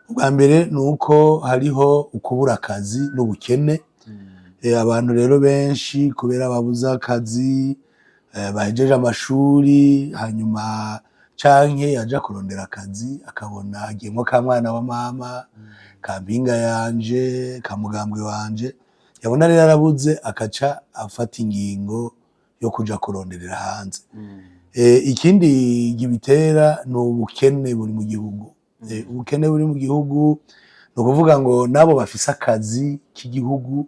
Ubwa mbere nuko hariho ukubura akazi n'ubukene. Abantu rero benshi kubera babuze akazi, bahejeje amashuri hanyuma canke yaja kurondera akazi akabona hagiyemwo ka mwana wa mama, ka mpinga yanje, ka mugambwe wanje, yabona rero arabuze akaca afata ingingo yo kuja kuronderera hanze. Ikindi gibitera ni ubukene buri mu gihugu. Ubukene buri mu gihugu ni ukuvuga ngo nabo bafise akazi k'igihugu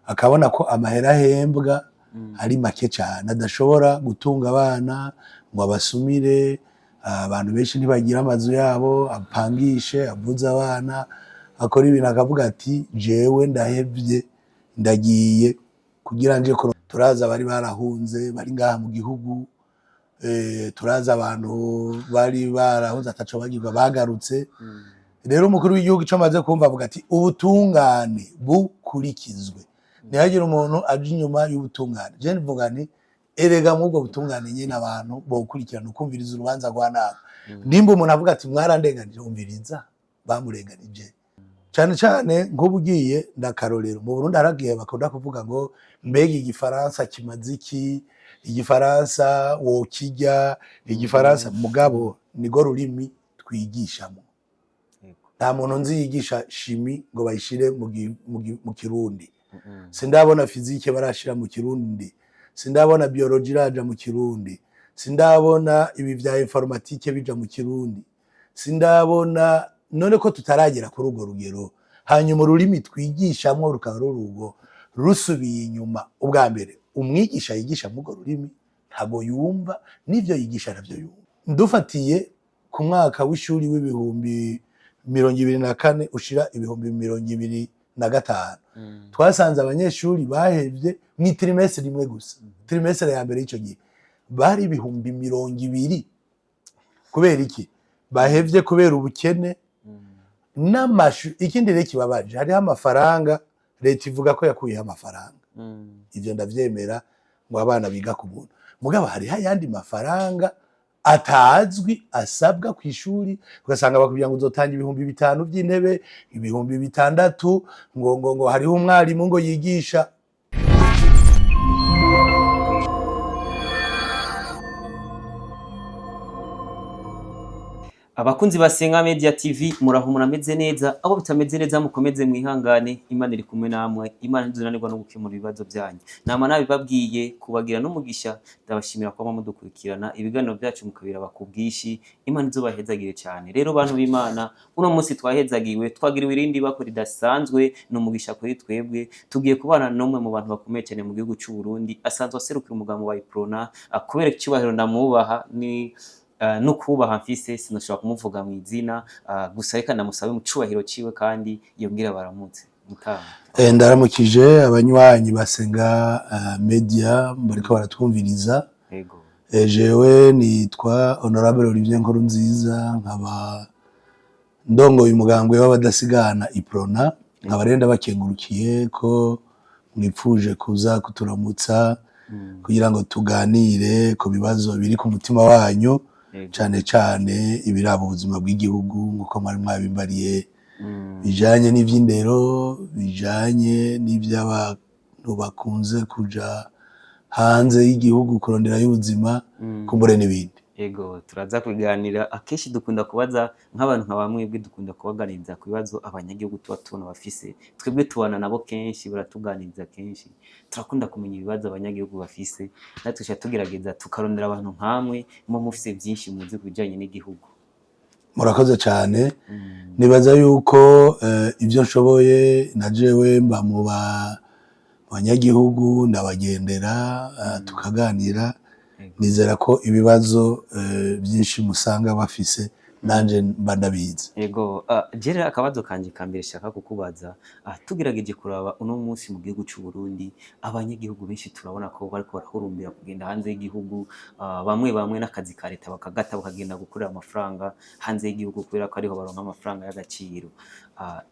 akabona ko amahera ahembwa ari make cane, adashobora gutunga abana ngo abasumire. Abantu benshi ntibagira amazu yabo, apangishe, avuze abana, akora ibintu akavuga ati jewe ndahevye, ndagiye kugira nje kurondera. Turazi abari barahunze bari ngaha mu gihugu, turazi abantu bari barahunze ataco bagirwa bagarutse. Rero umukuru w'igihugu ico amaze kumva avuga ati ubutungane bukurikizwe, ntihagire umuntu aja inyuma y'ubutungane. Je mvuga nti erega mwubwo butungane nyene abantu bokurikirana ukumviriza urubanza rwa naka. Nimba umuntu avuga ati mwarandenganije, umviriza bamurenganije. Cane cane nk'ubu ugiye ndakarorero mu Burundi haragiye bakunda kuvuga ngo mbega igifaransa kimaze iki, igifaransa wokirya, igifaransa mugabo nigo rurimi twigishamo. Nta muntu nzi yigisha shimi ngo bayishire mu Kirundi. Sindabona fizike barashira mu Kirundi, sindabona biology iraja mu Kirundi, sindabona ibi vya informatique bija mu Kirundi, sindabona. None ko tutaragera kuri urwo rugero, hanyuma ururimi twigishamwo rukaba rurugo rusubiye inyuma. Ubwa mbere umwigisha yigisha mu urwo rurimi ntago yumva, n'ivyo yigisha navyo yumva. Ndufatiye ku mwaka w'ishuri w'ibihumbi 2024 ushira ibihumbi 2025, twasanze abanyeshuri bahevye mu trimestre rimwe gusa. Trimestre ya mbere y'ico gihe bari ibihumbi 200. Kubera iki? Bahevye kubera ubukene n'amashu. Ikindi rero kibabaje, hariho amafaranga leta ivuga ko yakuyeho amafaranga, ivyo ndavyemera ngo abana biga ku buntu, mugabo hariho ayandi mafaranga atazwi asabwa kw'ishuri, ugasanga bakubwira ngo uzotanga 5,000 vy'intebe, 6,000 ngo hariho umwarimu ngo yigisha. Abakunzi basenga Media TV muraho murameze neza, abo bitameze neza mukomeze mwihangane, Imana iri kumwe namwe, Imana ntizunanirwa no gukemura ibibazo byanyu. Nama nabibabwiye kubagira n'umugisha, ndabashimira ko mudukurikirana ibiganiro byacu mukabira bakubwishi, Imana izobahezagire cyane. Rero bantu b'Imana, uno munsi twahezagiwe, twagiriwe irindi bako ridasanzwe, n'umugisha kuri twebwe. Tugiye kubana nomwe mu bantu bakomeye cyane mu gihugu cy'u Burundi, asanzwe aserukira umugambo wa Iprona, akubera icyubahiro ndamubaha ni no kubaha mfise sinoshobora kumuvuga mu izina, gusa reka ndamusabe mu cubahiro ciwe kandi yongera baramutse. Mutama ndaramukije abanywanyi basenga media bariko baratwumviriza. Yego. Jewe nitwa Honorable Olivier Nkurunziza, nkaba ndongoye umugambwe w'abadasigana Iprona. Nkaba rero ndabakengurukiye ko mwipfuje kuza kuturamutsa kugira ngo tuganire ku bibazo biri ku mutima wanyu, cane cane ibiraba ubuzima bw'igihugu nkuko mwari mwabimbariye, bijanye n'ivy'indero, bijanye n'ivy'abantu bakunze kuja hanze y'igihugu kurondera y'ubuzima, kumbure n'ibindi. Yego, turaza kuganira. Akenshi dukunda kubaza nk'abantu nka bamwe bwe dukunda kubaganiriza ku bibazo abanyagihugu tuba tubona bafise, twebwe tubana nabo kenshi, baratuganiriza kenshi, turakunda kumenya ibibazo abanyagihugu bafise, natwe tuca tugerageza tukarondera abantu nkamwe mu mufise byinshi muzi kubijanye n'igihugu. Murakoze cyane. Nibaza yuko ivyo nshoboye na jewe mba mu banyagihugu ndabagendera, tukaganira. Nizera ko ibibazo byinshi musanga bafise nanje mba ndabizi. Yego, jere akabazo kanje kambere shaka kukubaza, tugerageje kuraba uno munsi mu gihugu cy'u Burundi, abanyagihugu benshi turabona ko bariko barahurumbira kugenda hanze y'igihugu, bamwe n'akazi ka leta bakagata bakagenda gukorera amafaranga hanze y'igihugu kubera ko ariho baronka amafaranga y'agaciro.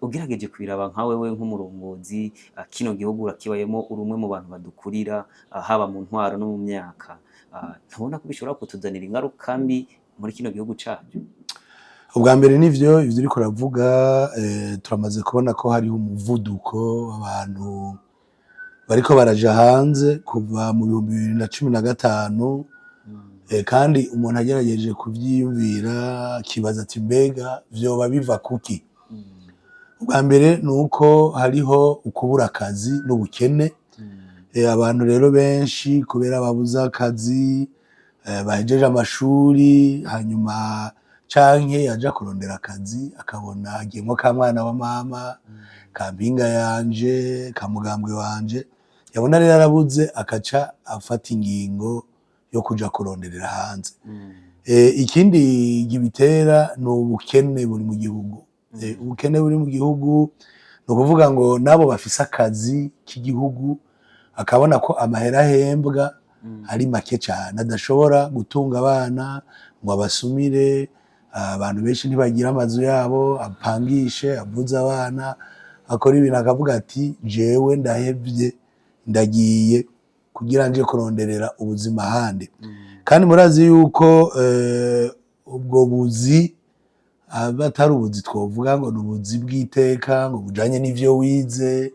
Ugerageje kwiraba nka wewe nk'umurongozi, kino gihugu urakibayemo urumwe mu bantu badukurira, haba mu ntwaro no mu myaka, ntubona ko bishobora kutuzanira ingaruka mbi muri kino gihugu cyacu? ubwa mbere nivyo ivyo uriko uravuga, turamaze kubona ko hariho umuvuduko w'abantu bariko baraja hanze kuva mu 2015, kandi umuntu agerageje kuvyiyumvira akibaza ati mbega vyoba biva kuki? Ubwa mbere nuko hariho ukubura akazi n'ubukene. Abantu rero benshi kubera babuze akazi, bahejeje amashuri hanyuma canke yaja kurondera akazi akabona hagiyemwo ka mwana wa mama, ka mpinga yanje, ka mugambwe wanje, yabona rero arabuze akaca afata ingingo yo kuja kuronderera hanze. Ikindi gibitera ni ubukene buri mu gihugu. Ubukene buri mu gihugu ni ukuvuga ngo nabo bafise akazi k'igihugu akabona ko amahera ahembwa ari make cane, adashobora gutunga abana ngo abasumire. Abantu benshi ntibagira amazu yabo, apangishe, avuze abana, akora ibintu akavuga ati jewe ndahevye, ndagiye kugira nje kuronderera ubuzima ahandi. Kandi murazi yuko ubwo buzi aba atari ubuzi twovuga ngo ni ubuzi bw'iteka, ngo bujanye n'ivyo wize,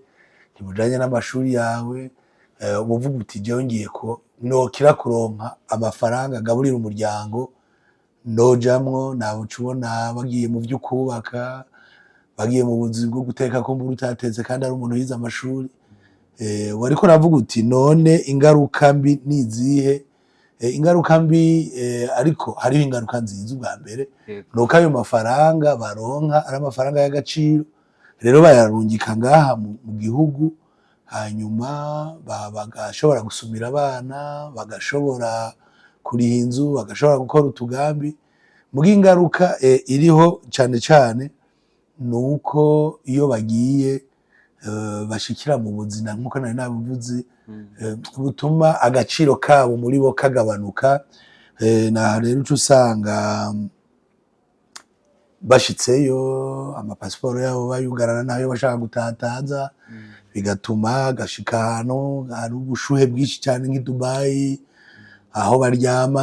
ntibujanye n'amashuri yawe. Uvuga uti jewe ngiye nokira kuronka amafaranga agaburira umuryango, ndojamwo. Nawe uca ubona bagiye mu vyo kwubaka, bagiye mu buzi bwo guteka kumbura utatetse kandi ari umuntu yize amashuri. Wariko uravuga uti none ingaruka mbi nizihe? Ingaruka mbi, ariko hariho ingaruka nziza. Ubwa mbere nuko ayo mafaranga baronka ari amafaranga y'agaciro, rero bayarungika ngaha mu gihugu, hanyuma bagashobora gusumira abana, bagashobora kuriha inzu, bagashobora gukora utugambi. Muga ingaruka iriho cane cane nuko iyo bagiye bashikira mu buzima nkuko nari nabivuze, butuma agaciro kabo muri bo kagabanuka. Naho rero uca usanga bashitseyo amapasiporo yabo bayugarana nayo bashaka gutataza, bigatuma agashika ahantu hari ubushuhe bwinshi cane nk'i Dubai, aho baryama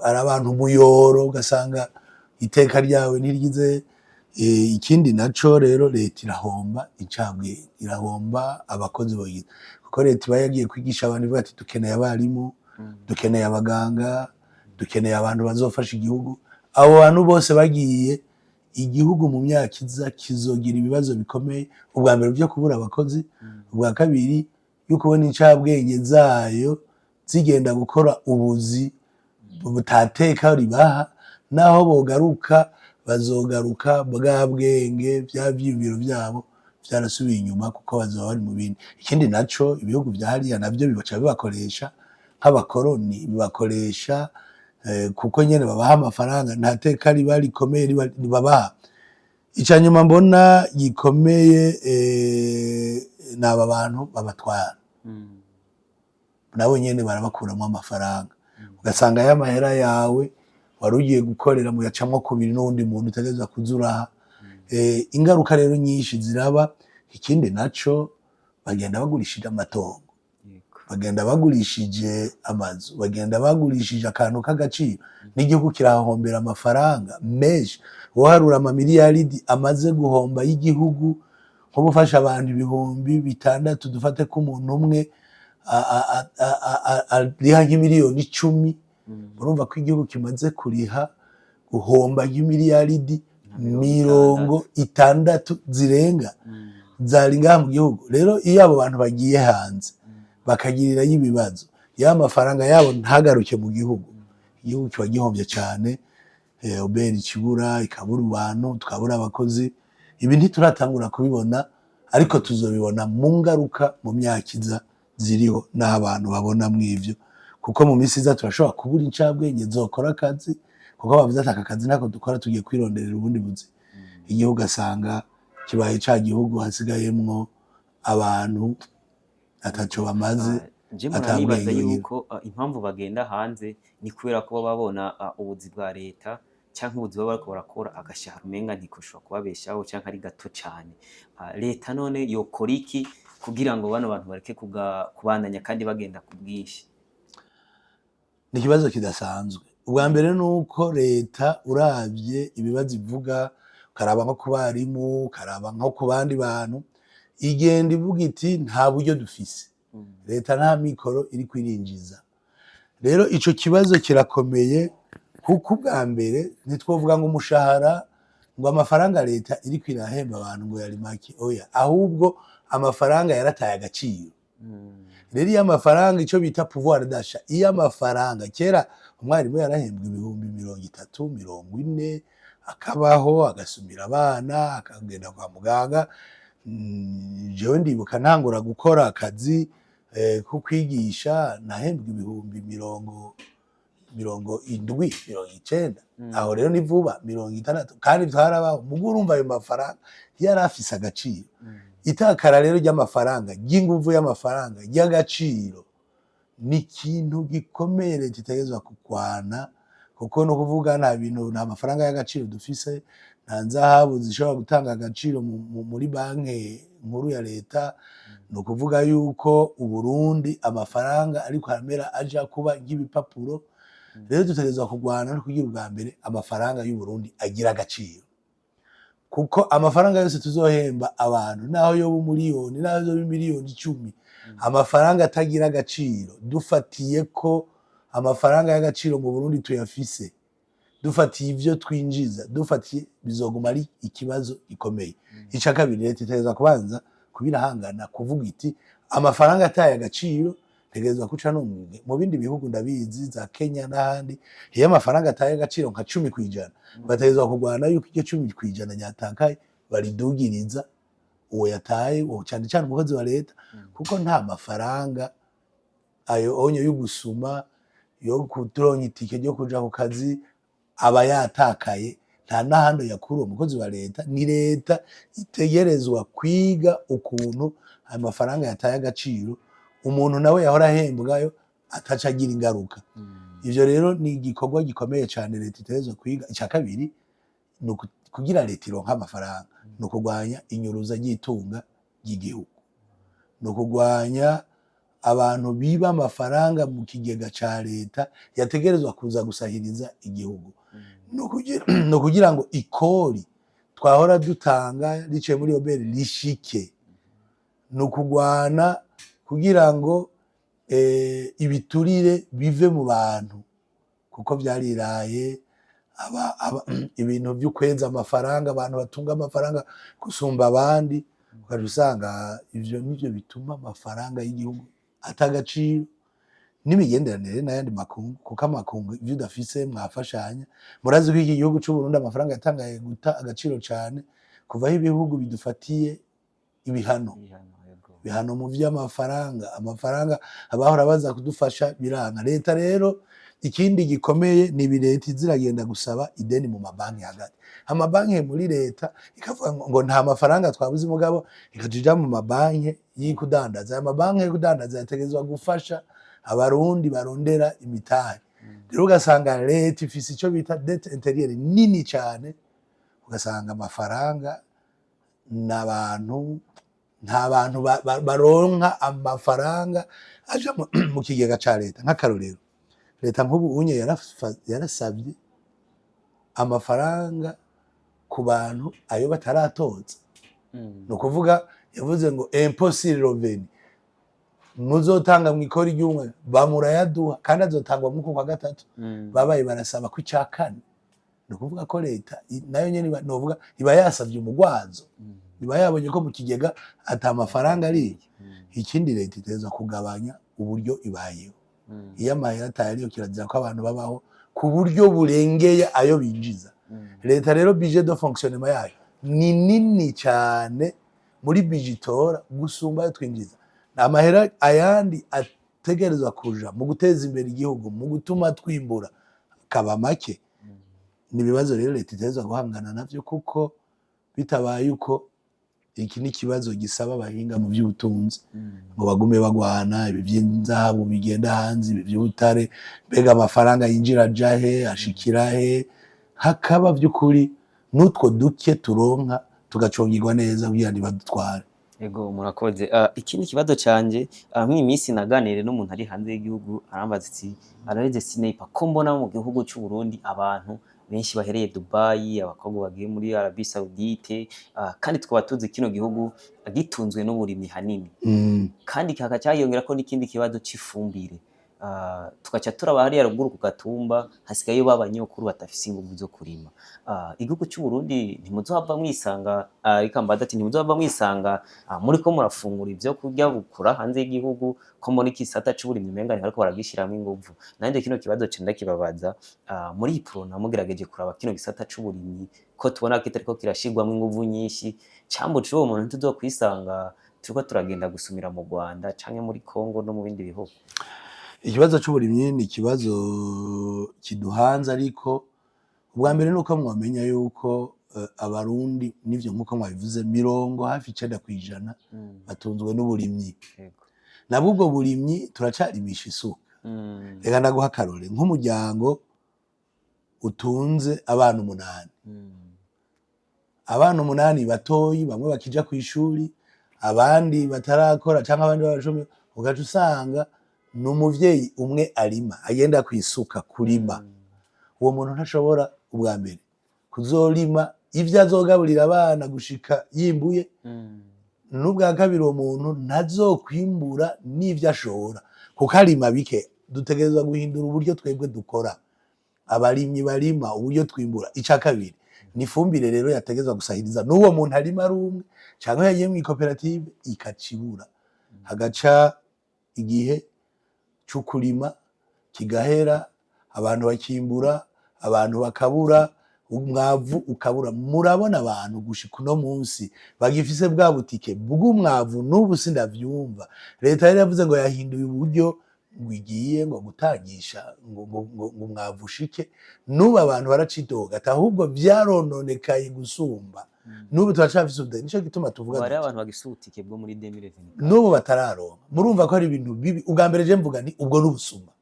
ari abantu muyoro, ugasanga iteka ryawe ntiryize. Ikindi naco rero leta irahomba incabwenge, irahomba abakozi bayize, kuko leta iba yagiye kwigisha abantu ivuga ati dukeneye abarimu, dukeneye abaganga, dukeneye abantu bazofasha igihugu. Abo bantu bose bagiye, igihugu mu myaka iza kizogira ibibazo bikomeye. Ubwa mbere vyo kubura abakozi, ubwa kabiri yuko ubona incabwenge zayo zigenda gukora ubuzi butateka ribaha, naho bogaruka bazogaruka bwa bwenge vya vyiyumviro vyabo vyarasubiye inyuma, kuko bazoba bari mu bindi. Ikindi naco ibihugu vya hariya navyo bibaca bibakoresha nk'abakoroni, bibakoresha kuko nyene babaha amafaranga, nta teka riba rikomeye ribabaha. Ica nyuma mbona gikomeye, n'aba bantu babatwara, nabo nyene barabakuramwo amafaranga, ugasanga ya mahera yawe wari ugiye gukorera muyacamwo kubiri n'uwundi muntu utegerezwa kuza uraha. Ingaruka rero nyinshi ziraba. Ikindi naco bagenda bagurishije amatongo, bagenda bagurishije amazu, bagenda bagurishije akantu k'agaciro, n'igihugu kirahombera amafaranga menshi. Woharura amamiliyaridi amaze guhomba y'igihugu, nko gufasha abantu 600, dufate ko umuntu umwe ariha nk'imiliyoni 10, urumva ko igihugu kimaze kuriha guhomba nk'imiliyaridi 60 zirenga zari ngaha mu gihugu. Rero iyo abo bantu bagiye hanze bakagirirayo ibibazo, ya mafaranga yabo ntagaruke mu gihugu, igihugu kiba gihomvye cane. Obera ikibura, ikabura abantu, tukabura abakozi. Ibi ntituratangura kubibona, ariko tuzobibona mu ngaruka mu myaka iza ziriho, n'aho abantu babona mw'ivyo, kuko mu misi iza turashobora kubura incabwenge zokora akazi, kuko bavuze ati aka kazi ntako dukora, tugiye kwironderera ubundi buzi. Igihugu asanga kibaye ca gihugu hasigayemwo abantu ataco bamaze. Je muranibaza yuko impamvu bagenda hanze ni kubera ko baba babona ubuzi bwa leta canke ubuzi baba bariko barakora agashahara umenga ntikoshobora kubabeshaho canke ari gato cane. Leta none yokora iki kugira ngo bano bantu bareke kubandanya kandi bagenda ku bwinshi? Ni ikibazo kidasanzwe. ubwa mbere nuko leta uravye ibibazo ivuga ukaraba nko ku barimu ukaraba nko ku bandi bantu igenda ivuga iti nta buryo dufise, leta nta mikoro iriko irinjiza. Rero ico kibazo kirakomeye kuko ubwa mbere ntitwovuga ngo umushahara ngo amafaranga leta iriko irahemba abantu ngo yari make, oya, ahubwo amafaranga yarataye agaciro. Rero iyo amafaranga ico bita pouvoir d'achat, iyo amafaranga kera umwarimu yarahembwa ibihumbi 30, 40, akabaho agasumira abana akagenda kwa muganga. Jewe ndibuka ntangura gukora akazi ko kwigisha nahembwa ibihumbi 70, 90. Aho rero ni vuba 60, kandi twarabaho mugo urumva ayo mafaranga yari afise agaciro. Itakara rero ry'amafaranga, ry'inguvu y'amafaranga, ry'agaciro ni ikintu gikomeye leta itegerezwa kugwana, kuko no kuvuga nta mafaranga y'agaciro dufise, nta nzahabu zishobora gutanga agaciro muri banki nkuru ya leta. No kuvuga yuko Uburundi amafaranga ariko aramera aja kuba nk'ibipapuro. Rero dutegerezwa kugwana no kugira ubwa mbere amafaranga y'Uburundi agira agaciro, kuko amafaranga yose tuzohemba abantu naho yoba umuliyoni naho yoba miliyoni 10, amafaranga atagira agaciro, dufatiye ko amafaranga y'agaciro mu Burundi tuyafise, dufatiye ivyo twinjiza, dufatiye, bizoguma ari ikibazo gikomeye. Ica kabiri, leta itegerezwa kubanza kubirahangana kuvuga iti amafaranga ataye agaciro tegerezwa kuca no mu bindi bihugu ndabizi za Kenya n'ahandi, iyo amafaranga ataye agaciro nka 10%, bategerezwa kugwana yuko iryo 10% nyatakaye baridugiriza uwo yataye, uwo cyane cyane umukozi wa leta, kuko nta mafaranga ayo onyo yo gusuma, yo kuturonka itike ryo kuja ku kazi aba yatakaye, nta nahandi yakura umukozi wa leta. Ni leta itegerezwa kwiga ukuntu ayo mafaranga yataye agaciro umuntu nawe yahora ahembwayo ataca agira ingaruka. Ivyo rero ni igikorwa gikomeye cyane leta itegerezwa kwiga. Ica kabiri no kugira leta ironka amafaranga, no kugwanya inyuruza ry'itunga ry'igihugu, no kugwanya abantu biba amafaranga mu kigega ca leta yategerezwa kuza gusahiriza igihugu, no kugira ngo ikori twahora dutanga riciye muri obere rishike, no kugwana kugira ngo ibiturire bive mu bantu, kuko vyariraye ibintu vy'ukweza amafaranga, abantu batunga amafaranga gusumba abandi, ukaja usanga ivyo nivyo bituma amafaranga y'igihugu atagaciro n'imigenderanire n'ayandi makungu, kuko amakungu ivyo udafise mwafashanya. Murazi ko iki gihugu c'u Burundi amafaranga yatangaye guta agaciro cane kuvaho ibihugu bidufatiye ibihano mu vy'amafaranga. Amafaranga abahora baza kudufasha biranga. Leta rero ikindi gikomeye ni leta iziragenda gusaba ideni mu mabanki hagati. Amabanki muri leta ikavuga ngo nta mafaranga twabuze, mugabo ikajija mu mabanki y'ikudandaza. Aya mabanki y'ikudandaza yategerezwa gufasha abarundi barondera imitahe. Rero ugasanga leta ifise ico bita dette intérieure nini cane, ugasanga amafaranga n'abantu, nta bantu baronka amafaranga aja mu kigega ca leta. Nk'akarorero, leta nk'ubu unye yarasavye amafaranga ku bantu ayo bataratoza. No kuvuga yavuze ngo impôt sur le revenu muzotanga mw'ikori ry'umwe bamurayaduha, kandi azotangwa mu kwa gatatu. Babaye barasaba ku ca kane. No kuvuga ko leta nayo nyene novuga iba yasavye umugwazo, iba yabonye ko mu kigega ata mafaranga ari. Ikindi leta itegerezwa kugabanya uburyo ibayeho. Iyo amahera ataye ariyo, kirazira ko abantu babaho ku buryo burengeye ayo binjiza. Leta rero budget de fonctionnement yayo ni nini cyane muri bijitora gusumba ayo twinjiza. Amahera ayandi ategerezwa kuja mu guteza imbere igihugu, mu gutuma twimbura kaba make. Ni ibibazo rero leta itegerezwa guhangana navyo, kuko bitabaye uko iki ni kibazo gisaba abahinga mu by'ubutunzi ngo bagume bagwana. Ibi by'inzahabu bigenda hanze, ibi by'ubutare, mbega amafaranga yinjira jahe ashikira he, hakaba by'ukuri n'utwo duke turonka tugacongirwa neza kugira ngo badutware. Ego murakoze. Ikindi kibazo canje, mw'iyi minsi naganiriye n'umuntu ari hanze y'igihugu arambaza ati arareze Sniper ko mbona mu gihugu c'u Burundi abantu benshi bahereye Dubai, abakobwa bagiye muri Arabie Saoudite, kandi tukaba tuzi kino gihugu gitunzwe n'uburimyi hanini. Kandi hagaca hiyongerako n'ikindi kibazo c'ifumbire. Tugaca turaba hariya ruguru ku gatumba hasigayeyo b'abanyokuru badafise inguvu zo kurima. Igihugu c'u Burundi ntimuzohava mwisanga, reka mbaze ati ntimuzohava mwisanga muriko murafungura ivyo kurya bukura hanze y'igihugu ko mbona igisata c'uburimyi umenga ntibariko baragishiramwo inguvu. Nanje kino kibazo ca ndakibabaza, muri Iprona mugerageje kuraba kino gisata c'uburimyi ko tubona kitariko kirashirwamwo inguvu nyinshi, cambo c'uwo muntu ntituzokwisanga turiko turagenda gusumira mu Rwanda canke muri Congo no mu bindi bihugu. Ikibazo c'uburimyi ni ikibazo kiduhanze, ariko ubwa mbere nuko mwamenya yuko abarundi nivyo nkuko mwabivuze hafi 90% batunzwe n'uburimyi. Nabwo ubwo burimyi turacarimisha isuka. Reka ndaguha akarore nk'umuryango utunze abana 8. Abana 8 batoyi, bamwe bakija kw'ishuri, abandi batarakora canke abandi babashomye, ugaca usanga n'umuvyeyi umwe arima agenda kwisuka kurima. Uwo muntu ntashobora ubwa mbere kuzorima ivyo azogaburira abana gushika yimbuye, n'ubwa kabiri uwo muntu ntazokwimbura n'ivyo ashora kuko arima bike. Dutegerezwa guhindura uburyo twebwe dukora, abarimyi barima uburyo twimbura. Ica kabiri ni ifumbire rero yategerezwa gusahiriza n'uwo muntu arima ari umwe canke yagiye mw'ikoperative ikacibura, hagaca igihe c'ukurima kigahera, abantu bakimbura, abantu bakabura, umwavu ukabura. Murabona abantu gushika uno munsi bagifise bwa butike bw'umwavu, n'ubu sindavyumva. Leta yari yavuze ngo yahinduye uburyo ngo igiye ngo gutangisha ngo umwavu ushike, n'ubu abantu baracidoga ati ahubwo vyarononekaye gusumba. N'ubu turacafise ubudeni, nico gituma tuvuga bari abantu bagifise ubutike bwo muri 2024 n'ubu batararonka. Murumva ko ari ibintu bibi. Ubwa mbere je mvuga nti ubwo n'ubusuma.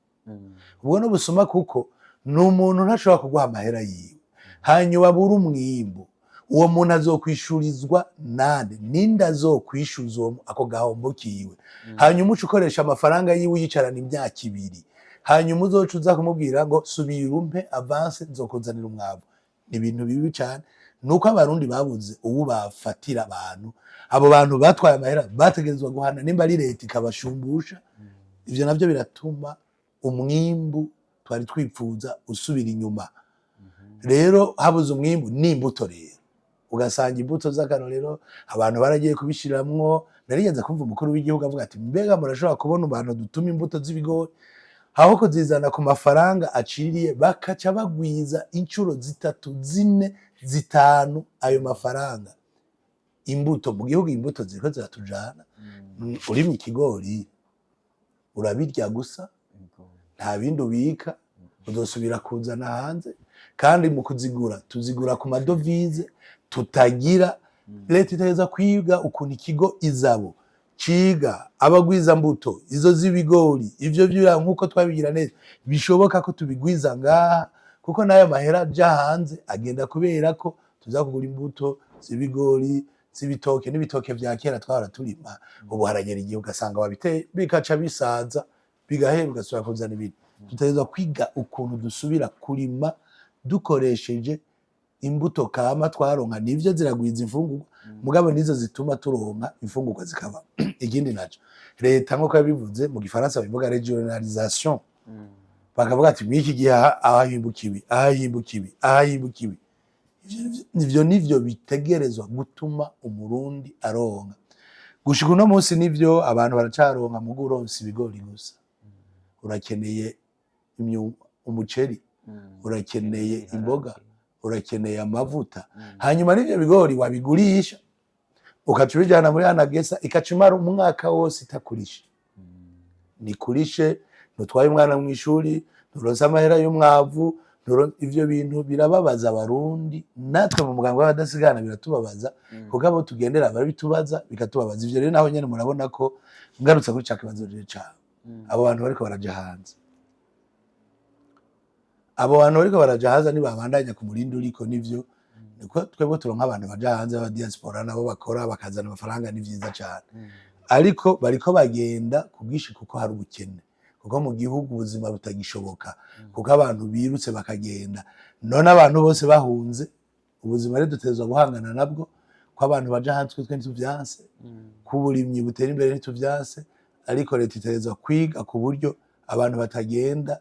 Ubwo n'ubusuma kuko n'umuntu ntashobora kuguha amahera yiwe hanyuma abura umwimbu. Uwo muntu azokwishurizwa nande? Ninde azokwishuza ako gahombo kiwe? Hanyuma uca ukoresha amafaranga yiwe yicarana imyaka 2, hanyuma uzoca uza kumubwira ngo subira umpe avance nzokuzanira umwavu. Ni ibintu bibi cane. Nuko abarundi babuze ubu bafatira abantu. Abo bantu batwaye amahera bategerezwa guhana, nimba ari leta ikabashumbusha. Ivyo navyo biratuma umwimbu twari twipfuza usubira inyuma. Rero habuze umwimbu n'imbuto rero, ugasanga imbuto z'akarorero abantu baragiye kubishiramwo. Narigeze kumva umukuru w'igihugu avuga ati mbega murashobora kubona abantu dutuma imbuto z'ibigori aho kuzizana ku mafaranga aciriye bakaca bagwiza incuro 3, 4, 5 ayo mafaranga. Imbuto mu gihugu, imbuto ziriko ziratujana. Urimye ikigori urabirya gusa, nta bindi ubika, uzosubira kuzana hanze. Kandi mu kuzigura tuzigura ku madovize tutagira. Leta itegerezwa kwiga ukuntu ikigo izabo ciga abagwiza mbuto izo z'ibigori, ivyo vyura nkuko twabigira neza bishoboka ko tubigwiza ngaha, kuko nayo mahera aja hanze agenda kubera ko tuza kugura imbuto z'ibigori, z'ibitoke. N'ibitoke vya kera twahora turima, ubu haragera igihe ugasanga wabiteye bikaca bisaza bigahera, ugasubira kuzana ibindi. Tutegerezwa kwiga ukuntu dusubira kurima dukoresheje imbuto kama twaronka. Nivyo ziragwiza imfungurwa mugabo nizo zituma turonka imfungurwa zikaba. Ikindi naco leta nkuko yabivuze mu gifaransa bivuga regionalisation, bakavuga ati mw'iki gihe ahahimbukiwe ahahimbukiwe. Ivyo nivyo bitegerezwa gutuma umurundi aronka. Gushika uno munsi nivyo abantu baracaronka mu guronsa ibigori gusa. Urakeneye umuceri, urakeneye imboga, urakeneye amavuta. Hanyuma n'ivyo bigori wabigurisha ukaca ubijana muri Anagesa ikacimara umwaka wose itakurisha. Nikurishe nutwaye umwana mw'ishuri, nuronse amahera y'umwavu, ivyo bintu birababaza abarundi. Natwe mu muganga w'abadasigana biratubabaza kuko abo tugendera barabitubaza bikatubabaza. Ivyo rero naho nyene murabona ko ngarutse kuri ca kibazo rero cawe, abo bantu bariko baraja hanze. Abo bantu bariko baraja hanze nibabandanya ku murindi uriko nivyo niko twebwe turonka abantu baja hanze aba diaspora nabo bakora bakazana amafaranga ni vyiza cyane ariko bariko bagenda kubwishi kuko hari ubukene kuko mu gihugu ubuzima butagishoboka kuko abantu birutse bakagenda none abantu bose bahunze ubuzima rero dutezwa guhangana nabwo ko abantu baja hanze twe ntituvyanse kuburimyi butera imbere ntituvyanse ariko leta iterezwa kwiga ku buryo abantu batagenda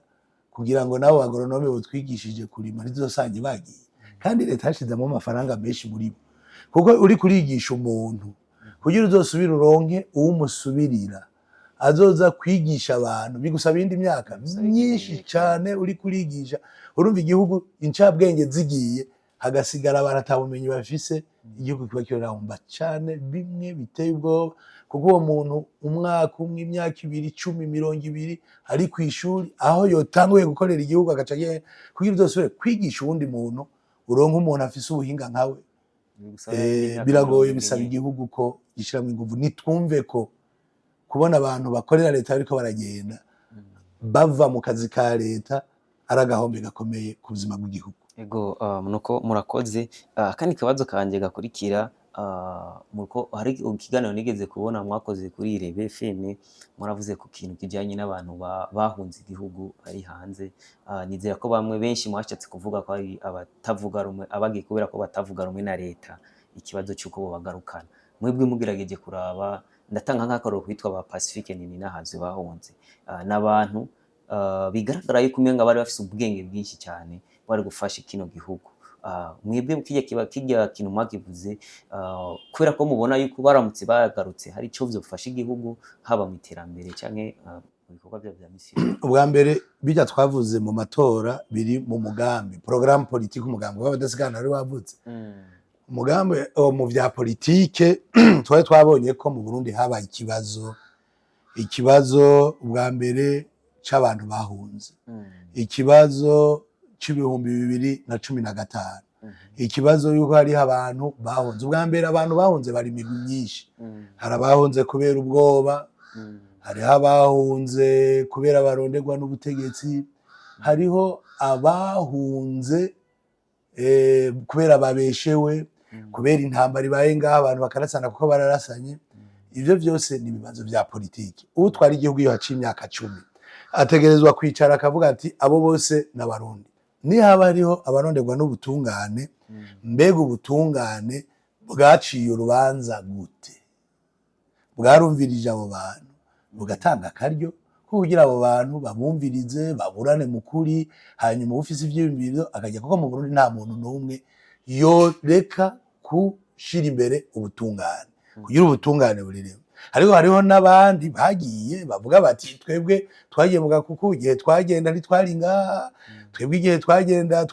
kugira ngo nabo agoronome botwigishije kurima ntizosange bagiye kandi leta yashizemo amafaranga menshi muri bo kuko uri kurigisha umuntu kugira uzosubira uronke uwumusubirira azoza kwigisha abantu bigusaba indi myaka myinshi cyane uri kurigisha urumva igihugu incabwenge zigiye hagasigara abantu atabumenyi bafise igihugu kiba kirahomba cyane bimwe biteye ubwoba kuko uwo muntu umwaka umwe imyaka 2 10 20 ari ku ishuri aho yotanguye gukorera igihugu agaca kugira uzosubire kwigisha uwundi muntu uronka umuntu afise ubuhinga nkawe biragoye bisaba igihugu ko gishiramwe ingufu nitwumve ko kubona abantu bakorera leta ariko baragenda bava mu kazi ka leta aragahombe gakomeye ku buzima bw'igihugu. Ego nuko murakoze kandi kabazo kanje gakurikira muko hari ikiganiro nigeze kubona mwakoze kuri Irebe FM muravuze ku kintu kijanye n'abantu bahunze igihugu ari hanze nizera ko bamwe benshi mwashatse kuvuga ko ari abatavuga rumwe abagiye kubera ko batavuga rumwe na leta ikibazo cyuko bo bagarukana mwebwe mugerageje kuraba ndatanga nk'akaroro kwitwa ba Pacifique nini nahaze bahunze n'abantu bigaragara yuko umenga bari bafise ubwenge bwinshi cyane bari gufasha kino gihugu mwebwe kijya kintu mwakivuze kubera ko mubona yuko baramutse bagarutse hari ico byofasha igihugu haba mu iterambere canke mu bikorwa bya misi. Ubwa mbere bijya twavuze mu matora biri mu mugambi programme politique umugambi w'abadasigana ari wavutse umugambi mu vya politique twari twabonye ko mu Burundi habaye ikibazo ubwa mbere c'abantu bahunze ikibazo c'ibihumbi 2015 ikibazo yuko hari abantu bahunze ubwa mbere abantu bahunze bari imigwi myinshi hari abahunze kubera ubwoba hari abahunze kubera baronderwa n'ubutegetsi hariho abahunze kubera babeshewe kubera intambara ibaye ngaho abantu bakarasana kuko bararasanye ivyo vyose ni ibibazo vya politiki utwara igihugu iyo haciye imyaka 10 ategerezwa kwicara akavuga ati abo bose n'abarundi ni haba hariho abaronderwa n'ubutungane mbega ubutungane bwaciye urubanza gute bwarumvirije abo bantu bugatanga akaryo kugira abo bantu babumvirize baburane mukuri hanyuma ufise ivyiyumviro akajya kuko mu Burundi nta muntu numwe yoreka kushira imbere ubutungane kugira ubutungane buriremo ariko hariho n'abandi bagiye bavuga bati twebwe twagiye muga kuko igihe twagenda ntitwari ngaha twebwe igihe twagenda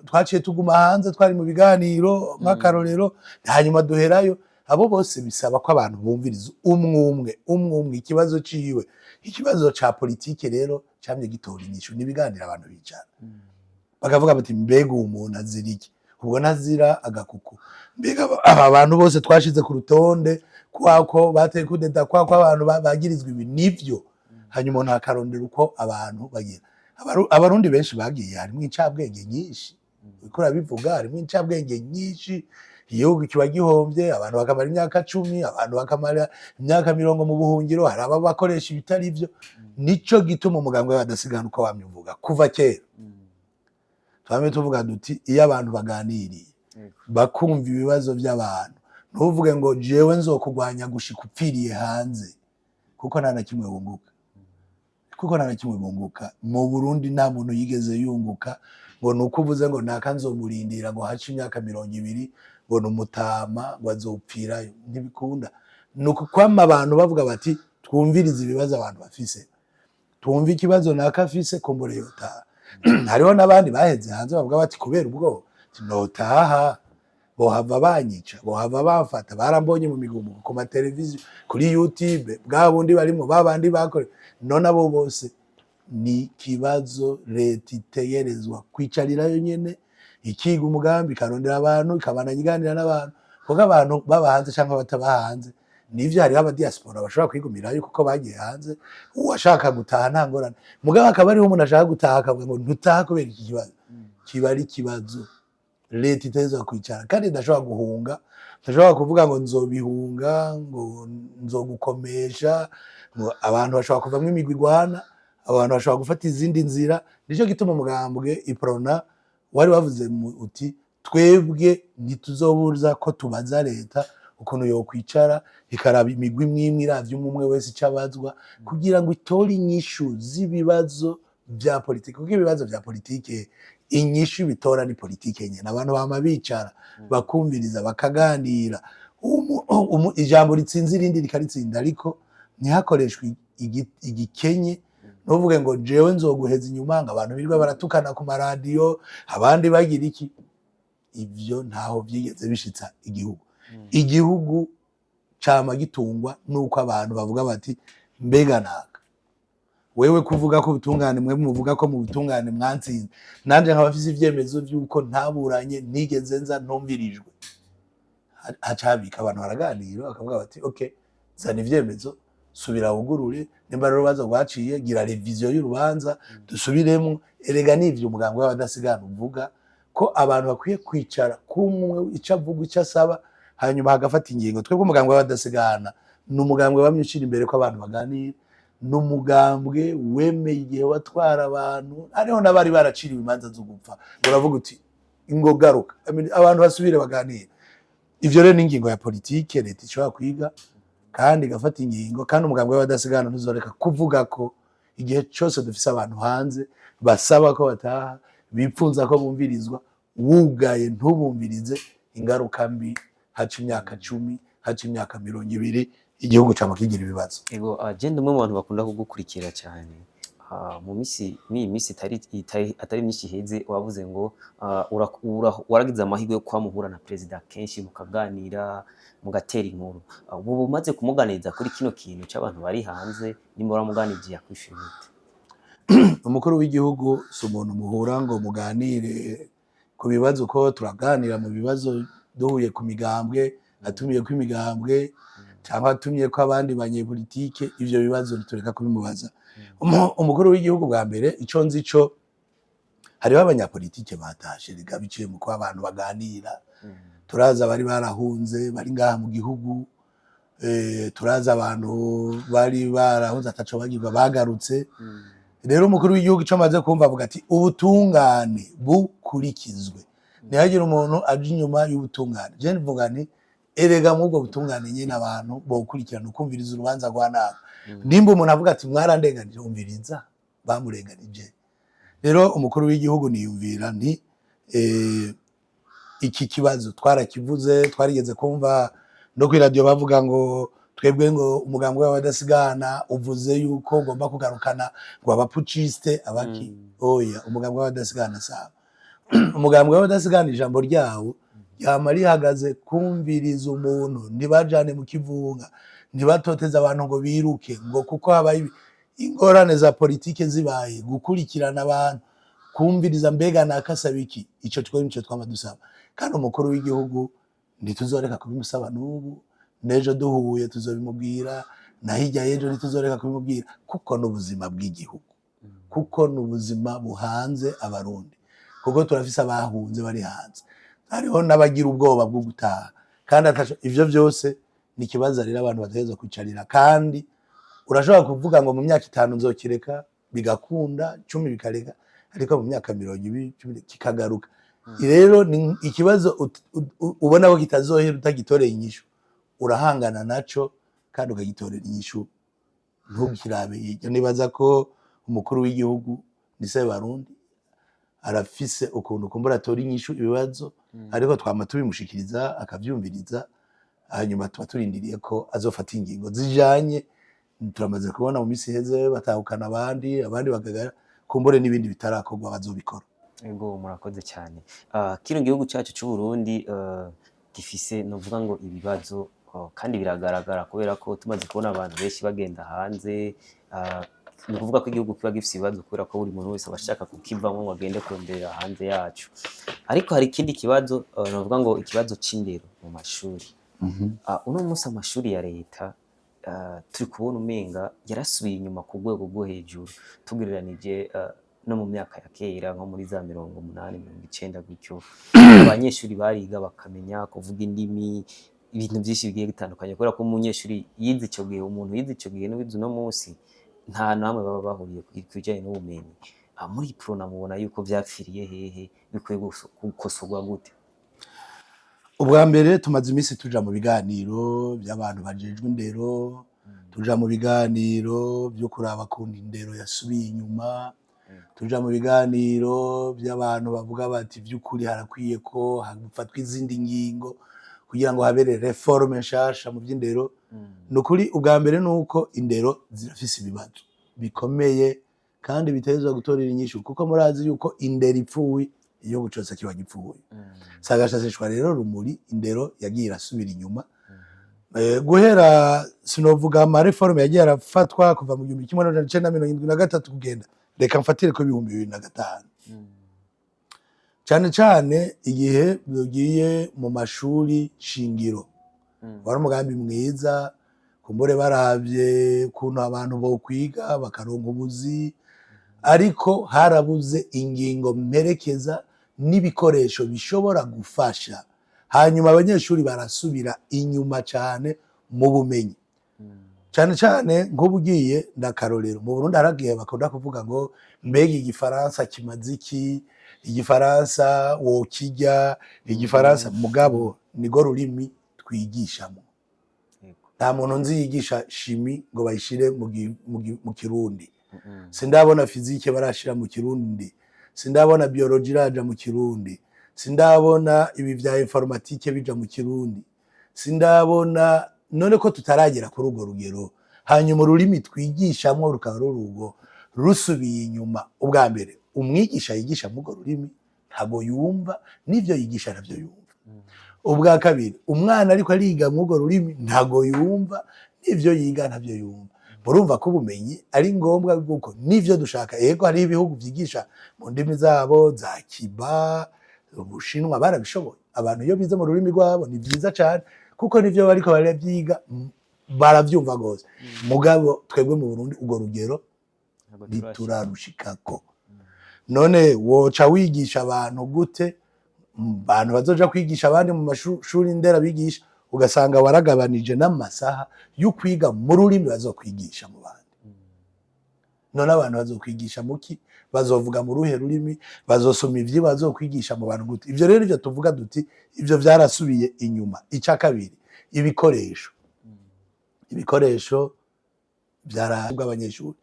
twaciye tuguma hanze twari mu biganiro nk'akarorero hanyuma duherayo abo bose bisaba ko abantu bumviriza umwe ikibazo ciwe ikibazo ca politike rero camye gitora inyishu nibiganira abantu bicara bakavuga bati mbega umuntu aziriki ubwo nazira agakuku mbega aba bantu bose twashize ku rutonde kwako bateye kudeta kwako abantu bagirizwa ibi nivyo hanyuma nta karondera uko abantu bagira abarundi benshi bagiye harimo incabwenge nyinshi bikora bivuga harimo incabwenge nyinshi igihugu kiba gihombye abantu bakamara imyaka 10 abantu bakamara imyaka 20 mu buhungiro hari aba bakoresha ibitari byo nico gituma umugambwe w'abadasigana uko wamyuvuga kuva kera twame tuvuga duti iyo abantu baganiriye bakumva ibibazo by'abantu ntuvuge ngo jewe nzokugwanya gushika upfiriye hanze kuko nta na kimwe bunguka mu Burundi nta muntu yigeze yunguka ngo nuko uvuze ngo nakanzomurindira ngo haci imyaka 20 ngo numutama ngo azopfirayo ntibikunda nuko kwama abantu bavuga bati twumvirize ibibazo abantu bafise twumva ikibazo nakafise kombore yota hariho nabandi baheze hanze bavuga bati kubera ubwo notaha bohava banyica bohava bafata barambonye mu migumu ku ma televiziyo kuri YouTube bwa bundi barimo babandi bakore none abo bose ni kibazo leta itegerezwa kwicarirayo nyene ikiga umugambi karondera abantu ikabana yiganira n'abantu kuko abantu baba hanze cyangwa batabahanze nivyo hariho aba diaspora bashobora kwigumirayo kuko bagiye hanze uwashaka gutaha nta ngorane mugabo akaba ariho umuntu ashaka gutaha akavuga ngo ntutaha kubera iki kibazo kiba ari kibazo leta iteza kwicara kandi ndashobora guhunga, ndashobora kuvuga ngo nzobihunga, ngo nzogukomesha, ngo abantu bashobora kuvamwo imigwi igwana, abantu bashobora gufata izindi nzira. Nico gituma umugambwe iprona wari wavuze uti twebwe ntituzobuza ko tubaza leta ukuntu yokwicara ikaraba imigwi imwe iravye umwe wese icabazwa kugira ngo itore inyishu z'ibibazo vya politike, kuko ibibazo vya politike inyishu bitora ni politike nyene. Abantu bama bicara bakumviriza bakaganira, ijambo ritsinze irindi rikaritsinda, ariko ntihakoreshwe igikenye nuvuge ngo jewe nzoguheza inyuma, ngo abantu birirwa baratukana ku maradiyo abandi bagira iki. Ivyo ntaho vyigeze bishitsa igihugu. Igihugu cama gitungwa nuko abantu bavuga bati mbega naka wewe kuvuga ko ubutungane, mwe muvuga ko mu butungane mwantsinze, nanje nkaba mfise ivyemezo vy'uko ntaburanye, ntigeze nza, ntumvirijwe. Hacabika abantu baraganira bakavuga bati okay, zana ivyemezo, subira wugurure, nimba rero baza rwaciye gira revision y'urubanza dusubiremo. Erega nivyo umugambwe w'abadasigana uvuga ko abantu bakwiye kwicara kumwe ico avuga ico asaba hanyuma hagafata ingingo. Twebwe umugambwe w'abadasigana ni umugambwe wamyishira imbere ko abantu baganira, ni umugambwe wemeye igihe watwara abantu, hariho n'abari baraciriwe imanza zo gupfa, uravuga uti ingo garuka, abantu basubire baganira. Ivyo rero ni ingingo ya politike leta ishobora kwiga kandi igafata ingingo, kandi umugambwe w'abadasigana ntuzoreka kuvuga ko igihe cyose dufise abantu hanze basaba ko bataha, bipfunza ko bumvirizwa, wugaye ntubumvirize, ingaruka mbi haca imyaka 10, haca imyaka 20, igihugu cama kigira ibibazo. Ego agenda umwe mu bantu bakunda kugukurikira cyane mu misi atari myinshi heze wavuze ngo waragize amahirwe yo kwamuhura na perezida kenshi mukaganira mugatera inkuru. Ubu umaze kumuganiriza kuri kino kintu cy'abantu bari hanze, nimba waramuganiriye yakwishura gute? Umukuru w'igihugu si umuntu muhura ngo muganire ku bibazo, uko turaganira mu bibazo duhuye ku migambwe, atumiye ko imigambwe cyangwa atumiye ko abandi banyepolitike, ivyo bibazo tureka kubimubaza. Umukuru w'igihugu bwa mbere ico nzi co hariho abanyapolitike batashe, rega biciye mu ko abantu baganira. Turaza bari barahunze bari ngaha mu gihugu, turaza abantu bari barahunze ataco bagirwa bagarutse. Rero umukuru w'igihugu ico amaze kumva avuga ati ubutungane bukurikizwe, ntihagire umuntu aje inyuma y'ubutungane. Je mvuga nti erega mubwo butungane nyene abantu bokurikirana ukumviriza urubanza rwa naka. Nimba umuntu avuga ati mwarandenganije, umviriza bamurenganije. Rero umukuru w'igihugu niyumvira nti iki kibazo twarakivuze, twarigeze kumva no kuri radio bavuga ngo twebwe ngo umugambwe w'abadasigana uvuze yuko ugomba kugarukana ngo abapuciste abaki. Oya, umugambwe w'abadasigana saba umugambwe w'abadasigana ijambo ryawo yama rihagaze kumviriza umuntu, ntibajane mu kivunga, ntibatoteza abantu ngo biruke, ngo kuko habaye ingorane za politike zibaye, gukurikirana abantu, kumviriza mbega nakasaba iki. Ico nico twama dusaba, kandi umukuru w'igihugu ntituzoreka kubimusaba n'ubu, nejo duhuye tuzobimubwira, na hirya y'ejo ntituzoreka kubimubwira, kuko n'ubuzima bw'igihugu, kuko n'ubuzima buhanze abarundi, kuko turafise abahunze bari hanze, hariho n'abagira ubwoba bwo gutaha, kandi ivyo vyose ni ikibazo rero abantu bategerezwa kwicarira. Kandi urashobora kuvuga ngo mu myaka 5 nzokireka bigakunda, 10 bikareka, ariko mu myaka 20 kikagaruka. Rero ni ikibazo ubona ko kitazohera utagitoreye inyishu, urahangana naco kandi ukagitorera inyishu, ntugirabe. Nibaza ko umukuru w'igihugu ni se Barundi, arafise ukuntu kumbura atora inyishu ibibazo, ariko twama tubimushikiriza akavyumviriza, hanyuma tuba turindiriye ko azofata ingingo zijanye. Turamaze kubona mu misi heze batahukana abandi bagagara, kumbure n'ibindi bitarakorwa bazobikora. Ego murakoze cyane. Kino gihugu cyacu cy'u Burundi gifise novuga ngo ibibazo, kandi biragaragara kubera ko tumaze kubona abantu benshi bagenda hanze. Ni ukuvuga ko igihugu kiba gifise ibibazo kubera ko buri muntu wese abashaka kukivamo ngo agende kurondera hanze yacu. Ariko hari ikindi kibazo, novuga ngo ikibazo c'indero mu mashuri. Uno munsi amashuri ya leta turi kubona umenga yarasubiye inyuma ku rwego rwo hejuru tugereranije no mu myaka ya kera nko muri za 80 90 gutyo abanyeshuri bariga bakamenya kuvuga indimi ibintu byinshi bigiye bitandukanye kubera ko umunyeshuri yize ico gihe umuntu yize ico gihe n'ubize no munsi nta namwe baba bahuriye kwijanye n'ubumenyi muri pro namubona yuko vyapfiriye hehe bikwiye gukosorwa gute. Ubwa mbere tumaze iminsi tuja mu biganiro by'abantu bajejwe indero, tuja mu biganiro byo kuraba kundi indero yasubiye inyuma, tuja mu biganiro by'abantu bavuga bati vy'ukuri harakwiye ko hafatwa izindi ngingo kugira ngo habere reforme nshasha mu by'indero. Nukuri ubwa mbere nuko indero zirafise ibibazo bikomeye kandi bitezwa gutorera inyishu kuko murazi yuko indero ipfuye igihugu cyose kiba gipfuye. Sagashashishwa rero rumuri indero yagiye irasubira inyuma. Guhera sinovuga ama reforme yagiye arafatwa kuva mu 1973 kugenda reka mfatire ko 2005 cyane cyane igihe bigiye mu mashuri shingiro wari umugambi mwiza kumbure baravye kuntu abantu bo kwiga bakaronka ubuzi ariko harabuze ingingo mperekeza n'ibikoresho bishobora gufasha hanyuma abanyeshuri barasubira inyuma cyane mu bumenyi cyane cyane nk'ubugiye ndakarorero mu Burundi haragiye bakunda kuvuga ngo mbega igifaransa kimaze iki igifaransa wokijya igifaransa mugabo nigo rurimi twigishamo nta muntu nzi yigisha shimi ngo bayishire mu Kirundi sindabona fizike barashira mu Kirundi sindabona biology raja mu Kirundi sindabona ibi vya informatique bija mu Kirundi sindabona none ko tutaragera kuri urwo rugero hanyuma ururimi twigishamwo rukaba rurugo rusubiye inyuma. Ubwa mbere umwigisha yigisha mu rurimi ntago yumva n'ivyo yigisha navyo yumva. Ubwa kabiri umwana ariko ariga mu rurimi ntago yumva n'ivyo yiga navyo yumva. Murumva ko ubumenyi ari ngombwa kuko n'ivyo dushaka yego hari ibihugu vyigisha mu ndimi zabo za Kiba Ubushinwa barabishoboye abantu iyo bize mu rurimi rwabo ni byiza cyane kuko nivyo bariko barabyiga baravyumva gose mugabo twebwe mu Burundi ugo rugero biturarushikako. None woca wigisha abantu gute abantu bazoja kwigisha abandi mu mashuri ndera bigisha ugasanga waragabanije n'amasaha yo kwiga mu rurimi bazokwigisha mu bandi. None abantu bazokwigisha muki bazovuga mu ruhe rurimi bazosoma ivyo bazokwigisha mu bantu gute. Ivyo rero ivyo tuvuga duti ivyo vyarasubiye inyuma. Ica kabiri ibikoresho byarabwa abanyeshuri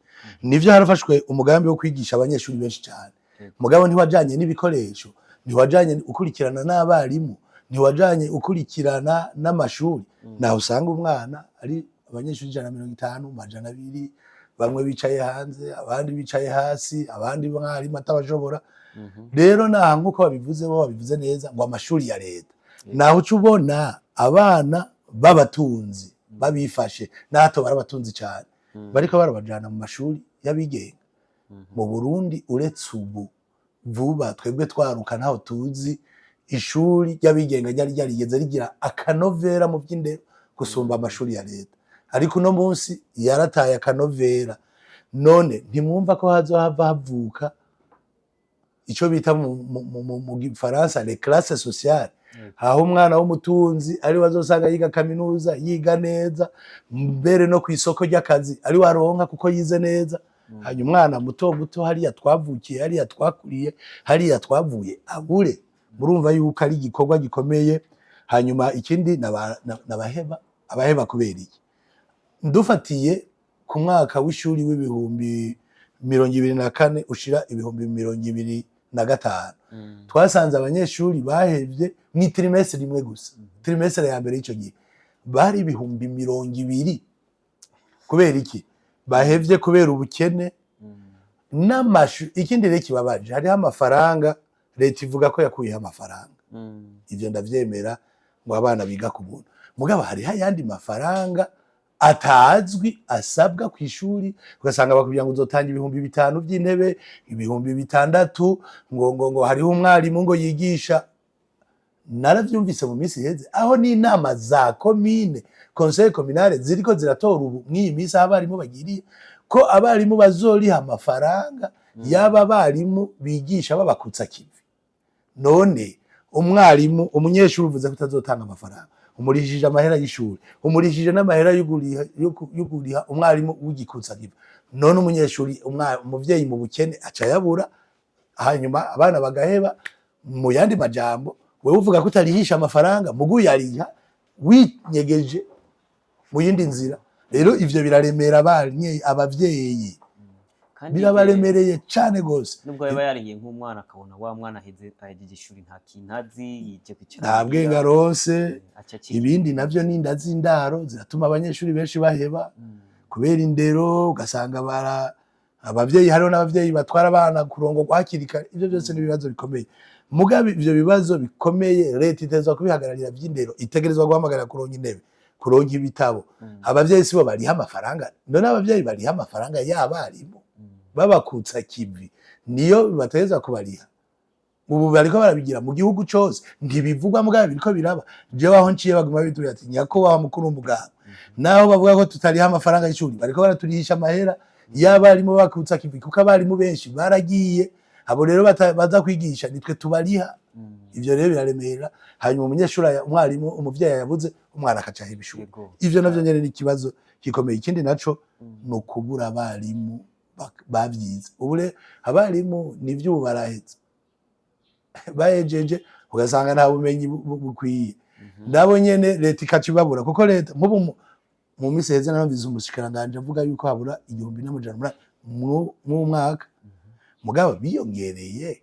nivyo harafashwe umugambi wo kwigisha abanyeshuri benshi cyane mugabo ntiwajanye n'ibikoresho ntiwajanye ukurikirana n'abarimu ntiwajanye ukurikirana n'amashuri naho usanga umwana ari abanyeshuri 150 200 bamwe bicaye hanze abandi bicaye hasi abandi mwarimu atabashobora. Rero naha nkuko babivuze bo babivuze neza ngo amashuri ya leta naho cubona abana babatunzi babifashe nato barabatunzi cyane bariko barabajana mu mashuri yabigenga. Mu Burundi uretse ubu vuba twebwe twaruka ntaho tuzi ishuri y'abigenga ryarigeze rigira akanovera mu by'indero gusumba amashuri ya leta ariko no munsi yarataye akanovera. None ntimwumva ko hazohava havuka ico bita mu Gifaransa les classes sociales aho umwana w'umutunzi ari wazosanga yiga kaminuza yiga neza mbere no kwisoko ry'akazi ari waronka kuko yize neza hanyuma umwana muto hariya twavukiye hariya twakuriye hariya twavuye abure. Murumva yuko ari igikorwa gikomeye. Hanyuma ikindi abaheba kubera iki ndufatiye ku mwaka w'ishuri w'ibihumbi 2024 ushira ibihumbi 2025 twasanze abanyeshuri bahevye mu trimestre rimwe gusa trimestre ya mbere ico gihe bari ibihumbi 200 kubera iki bahevye kubera ubukene n'amashu. Ikindi rero kibabaje hariho amafaranga leta ivuga ko yakuyeho amafaranga ivyo ndavyemera ngo abana biga ku buntu mugabo hariho ayandi mafaranga atazwi asabwa ku ishuri ugasanga bakubwira ngo uzotanga ibihumbi 5 by'intebe ibihumbi 6 ngo hariho umwarimu ngo yigisha. Naravyumvise mu minsi heze aho ni inama za commune conseil communal ziriko ziratora ubu mw'iyi minsi abarimu bagiriye ko abarimu bazoriha amafaranga yaba barimu bigisha babakutsa kivi. None umwarimu umunyeshuri uvuze ko utazotanga amafaranga, umurishije amahera y'ishuri, umurishije n'amahera y'uguriha umwarimu w'igikutsa kivi. None umunyeshuri umuvyeyi mu bukene aca yabura, hanyuma abana bagaheba. Mu yandi majambo wewe uvuga ko utarihisha amafaranga mugu yariha winyegeje mu yindi nzira. Rero ivyo biraremera abavyeyi, birabaremereye cane gose. Nubwo yaba yariye nk'umwana akabona wa mwana ahejeje ishuri nta kintazi yije kwicara, nta bwenge aronse. Ibindi navyo ni inda z'indaro ziratuma abanyeshuri benshi baheba kubera indero, ugasanga abavyeyi hariho n'abavyeyi batwara abana kurongorwa hakiri kare. Ivyo byose ni ibibazo bikomeye. Mugabe ivyo bibazo bikomeye leta itezwa kubihagararira vy'indero, itegerezwa guhamagarira kuronka intebe, kuronka ibitabo. Abavyeyi sibo bariha amafaranga. None abavyeyi bariha amafaranga y'abarimu babakutsa kivi niyo bategeza kubariha. Ubu bariko barabigira mu gihugu cose, ntibivugwa mugabe biriko biraba. Jewe aho nciye baguma bitubwira ati nyakubahwa mukuru w'umugabo, naho bavuga ko tutariha amafaranga y'ishuri bariko baraturihisha amahera y'abarimu bakutsa kivi, kuko abarimu benshi baragiye. Abo rero baza kwigisha nitwe tubariha. Ivyo rero biraremera. Hanyuma umunyeshuri umwarimu umuvyeyi yabuze umwana akaca heba ishuri. Ivyo navyo nyene ni ikibazo gikomeye. Ikindi naco no kubura abarimu bavyize. Ubure abarimu nivyo baraheze bayejeje, ugasanga nta bumenyi bukwiye. Nabo nyene leta ikacibabura, kuko leta nk'ubu mu misi heze naramvize umushikiranganje avuga yuko habura 1,100 mu mwaka. Mugabo biyongereye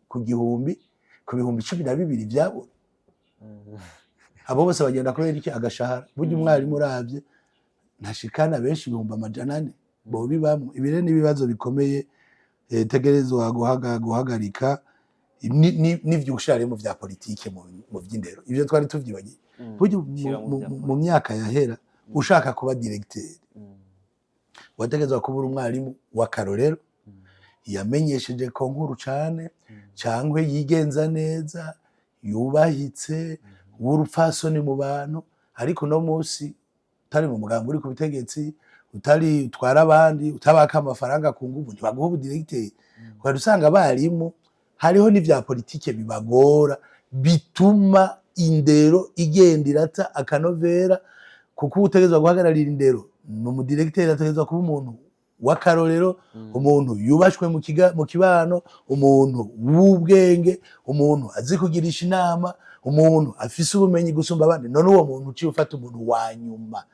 ku bihumbi 12 vyabura. Abo bose bagenda kubera iki? Agashahara. Burya umwarimu uravye ntashikana benshi 400 bo bibamwe. Ibire n'ibibazo bikomeye tegerezwa guhagarika n'ivyushare mu vya politike mu vy'indero. Ivyo twari tuvyibagiye. Burya mu myaka yahera ushaka kuba directeur wategezwa kubura umwarimu w'akarorero, yamenyesheje ko nkuru cane, cangwe yigenza neza, yubahitse, w'urupfasoni mu bantu. Ariko no musi utari mu mugambi uri ku butegetsi, utwara abandi, utabaka amafaranga ku nguvu, ntibaguha ubudirecteur. Kwari usanga abarimu hariho n'ivya politike bibagora, bituma indero igenda irata akanovera, kuko utegezwa guhagararira indero n'umudirecteur ategezwa kuba umuntu w'akarorero, umuntu yubashwe mu kibano, umuntu w'ubwenge, umuntu azi kugirisha inama, umuntu afise ubumenyi gusumba abandi. None uwo muntu uciye ufata umuntu wa nyuma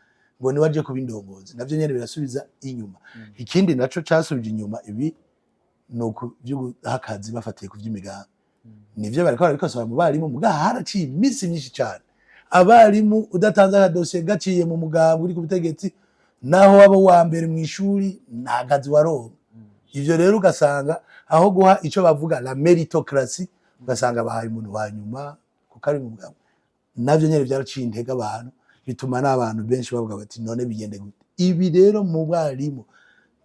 ngo ni waje kuba indongozi, navyo nyene birasubiza inyuma. Ikindi naco casubije inyuma ibi nuko vy'akazi bafatiye ku vy'imigambi. Nivyo bariko barabikosora mu barimu, mugaha haraciye imisi myinshi cane. Abarimu udatanze akadosiye gaciye mu mugambi uri ku butegetsi, naho waba wa mbere mu ishuri nta kazi waronka. Ivyo rero ugasanga aho guha ico bavuga la meritocracy, ugasanga bahaye umuntu wa nyuma kuko ari mu mugambi. Navyo nyene vyaraciye intege abantu, bituma n'abantu benshi bavuga bati none bigende gute. Ibi rero mu barimu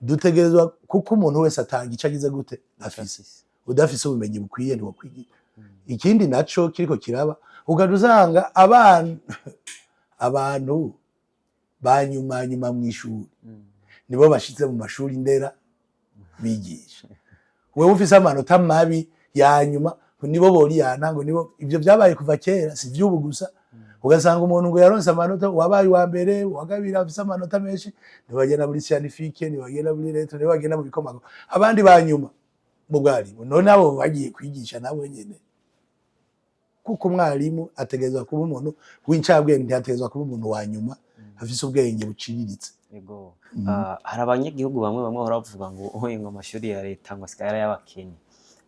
dutegerezwa, kuko umuntu wese atanga ico agize gute afise. Udafise ubumenyi bukwiye ntiwo kwigira. Ikindi naco kiriko kiraba, ukadusanga abantu banyuma mu ishuri nibo bashize mu mashuri ndera bigisha. Wewe ufise amanota mabi yanyuma nibo boriyana ngo nibo. Ivyo vyabaye kuva kera, si vy'ubu gusa. Ugasanga umuntu ngo yaronse amanota, wabaye wa mbere wagabira afise amanota menshi, ntibagenda muri scientifique, ntibagenda muri lettre, ntibagenda mu bikomago. Abandi banyuma mu bwarimu none abo bagiye kwigisha nabo nyene, kuko umwarimu ategerezwa kuba umuntu w'incabwenge, ntiyategerezwa kuba umuntu wa nyuma afise ubwenge buciriritse. Yego. Hari abanyagihugu bamwe bahora bavuga ngo ngo amashuri ya leta ngo asigaye y'abakene.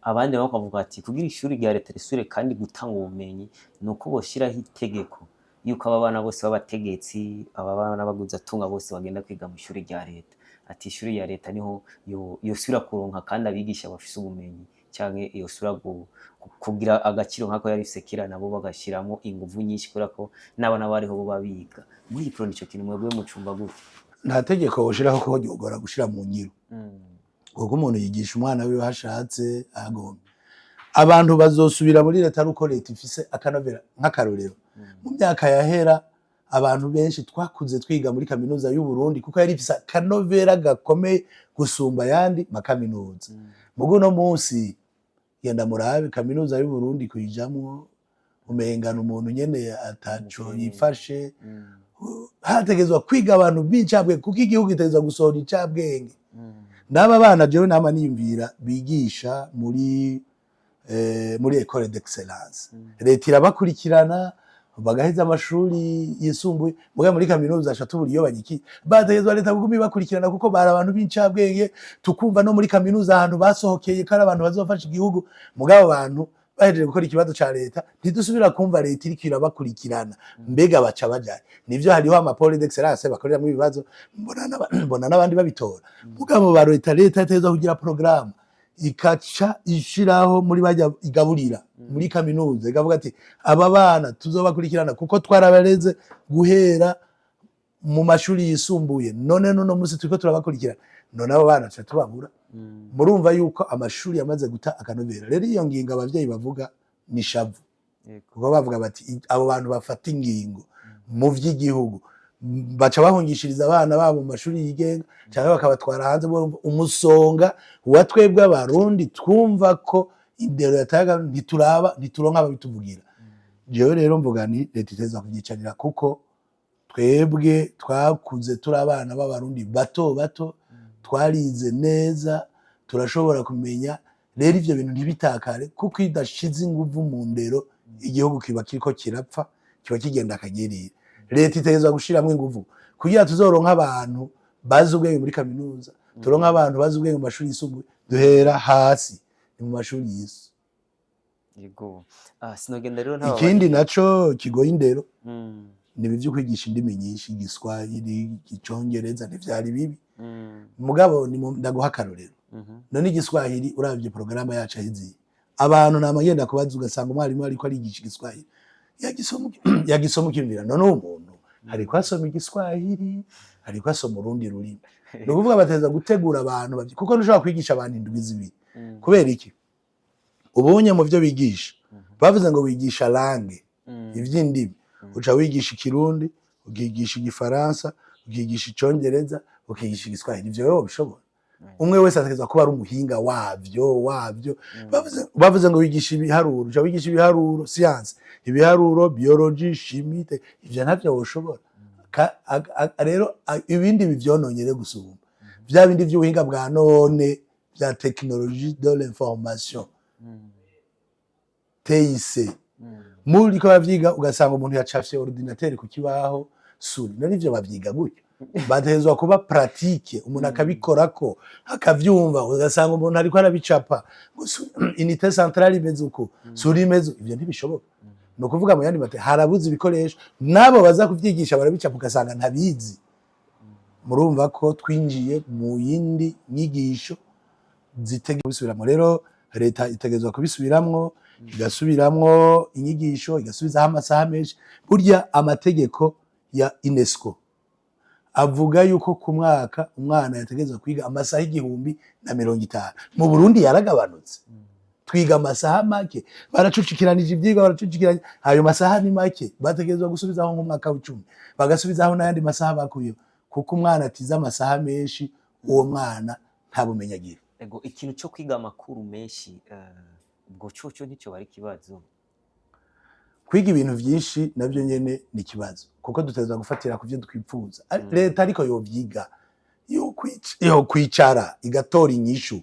Abandi bakavuga ati kugira ishuri rya leta risure kandi gutanga ubumenyi nuko boshiraho itegeko yuko aba bana bose b'abategetsi, aba bana baguza atunga bose bagenda kwiga mu ishuri rya leta. Ati ishuri ya leta niho yosura kuronka kandi abigisha bafise ubumenyi, canke yosura kugira agaciro nkako yari sekira nabo bagashiramo inguvu nyinshi kubera ko n'abana bariho bo babiga. Muri ico nico kintu mwebwe mucumba gute? Nta tegeko woshiraho ko ryogora gushira mu ngiro. Kuko umuntu yigisha umwana wiwe hashatse agomba. Abantu bazosubira muri leta ruko leta ifise akanovera nk'akarorero. Mu myaka yahera abantu benshi twakuze twiga muri kaminuza y'u Burundi kuko yari ifise akanovera gakomeye gusumba ayandi makaminuza. Mugo no munsi genda murabe kaminuza y'u Burundi kuyijamwo umengana umuntu nyene ataco yifashe. Hategezwa kwiga abantu b'incabwenge kuko igihugu gitezwa gusohora incabwenge. N'aba bana jewe nama niyumvira bigisha muri école d'excellence. Leta irabakurikirana bagaheza amashuri yisumbuye muga muri kaminuza ashatubura iyo banyiki bategezwa leta kuguma ibakurikirana kuko bari abantu b'incabwenge tukumva no muri kaminuza ahantu basohokeye kandi abantu bazofasha igihugu mugabo abantu bahejeje gukora ikibazo ca leta ntidusubira kumva leta iriko irabakurikirana mbega baca bajaye nivyo hariho amapole d'excellence bakorera mu bibazo mbona n'abandi babitora mugabo ba leta yategezwa kugira programme ikaca ishiraho muri bajya igaburira muri kaminuza ikavuga ati aba bana tuzobakurikirana kuko twarabareze guhera mu mashuri yisumbuye none musi turiko turabakurikirana none abo bana tuca tubabura. Murumva yuko amashuri yamaze guta akanovera. Rero iyo ngingo abavyeyi bavuga ni shavu kuko bavuga bati abo bantu bafata ingingo mu vy'igihugu baca bahungishiriza abana babo mu mashuri yigenga cyangwa bakabatwara hanze umusonga wa twebwe abarundi twumva ko indero yataga ntituronka ababituvugira. Jewe rero mvuga ni leta iteza kuvyicarira kuko twebwe twakuze turi abana b'abarundi bato twarize neza turashobora kumenya rero ivyo bintu ntibitakare kuko idashize inguvu mu ndero igihugu kiba kiriko kirapfa kiba kigenda akagerera. Leta itegezwa gushiramwe inguvu kugira tuzoronka abantu bazi ubwenge muri kaminuza turonka abantu bazi ubwenge mu mashuri yisumbuye duhera hasi mu mashuri yisu. Yego sinogenda rero nta ikindi naco kigoye indero ni bivyo kwigisha indimi nyinshi igiswahili icongereza ntivyari bibi mugabo ndaguha akarorero none igiswahili uravye porogaramu yacu ahiziye abantu namagenda kubaza ugasanga umwarimu ariko arigisha igiswahili yagisoma ukimvira none umuntu ariko asoma igiswahili ariko asoma urundi rurimi no kuvuga bateza gutegura abantu kuko ntushobora kwigisha abantu indwi zibiri kubera iki ubonye mu byo bigisha bavuze ngo wigisha langue ivy'indimi uca wigisha ikirundi ukigisha igifaransa ukigisha icongereza ukigisha igiswahili ivyo wewe bishobora umwe wese ategeza kuba ari umuhinga wavyo bavuze ngo wigisha ibiharuro uca wigisha ibiharuro science ibiharuro biology chimie ivyo ntavyo woshobora rero ibindi bivyononyere gusumba vya bindi vy'ubuhinga bwa none vya technologie de l'information TIC muri ko bavyiga ugasanga umuntu yacafye ordinateur ku kibaho suri none ivyo bavyiga gutyo batezwa kuba pratique umuntu akabikorako akavyumva ugasanga umuntu ariko arabicapa unité centrale imeze uko suri imeze ivyo ntibishoboka no kuvuga mu yandi mate harabuze ibikoresho nabo baza kuvyigisha barabicapa ugasanga ntabizi. Murumva ko twinjiye mu yindi nyigisho zitege kubisubiramwo rero leta itegezwa kubisubiramwo igasubiramwo inyigisho igasubizaho amasaha menshi burya amategeko ya UNESCO avuga yuko ku mwaka umwana yategezwa kwiga amasaha 1050 mu Burundi yaragabanutse twiga amasaha make baracucikiranije ivyigwa baracucikiranye ayo masaha ni make bategezwa gusubizaho mu mwaka w'10 bagasubizaho n'ayandi masaha bakuye kuko umwana atiza amasaha menshi uwo mwana ntabumenyagira. Ego ikintu cyo kwiga amakuru menshi ubwo cyo nicyo bari kibazo kwiga ibintu vyinshi navyo nyene ni kibazo kuko duteza gufatira ku byo twipfuza leta ariko yovyiga yo kwicara igatora inyishu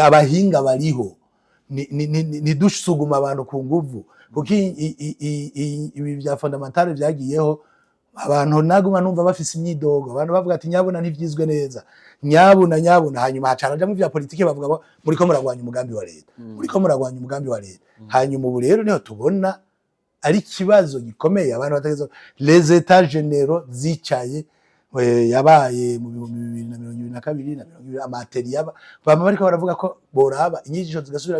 abahinga bariho ni dushuguma abantu ku nguvu kuko ibi bya fondamentale vyagiyeho abantu naguma numva bafise imyidogo abantu bavuga ati nyabona ntivyizwe neza nyabuna hanyuma hacaraje mu vya politike bavuga ngo muri ko muragwanya umugambi wa leta hanyuma ubu rero niho tubona ari kibazo gikomeye abantu bategeza les états généraux zicaye yabaye mu 2022 na 2022 amateri yaba bama bariko baravuga ko boraba inyigisho zigasubira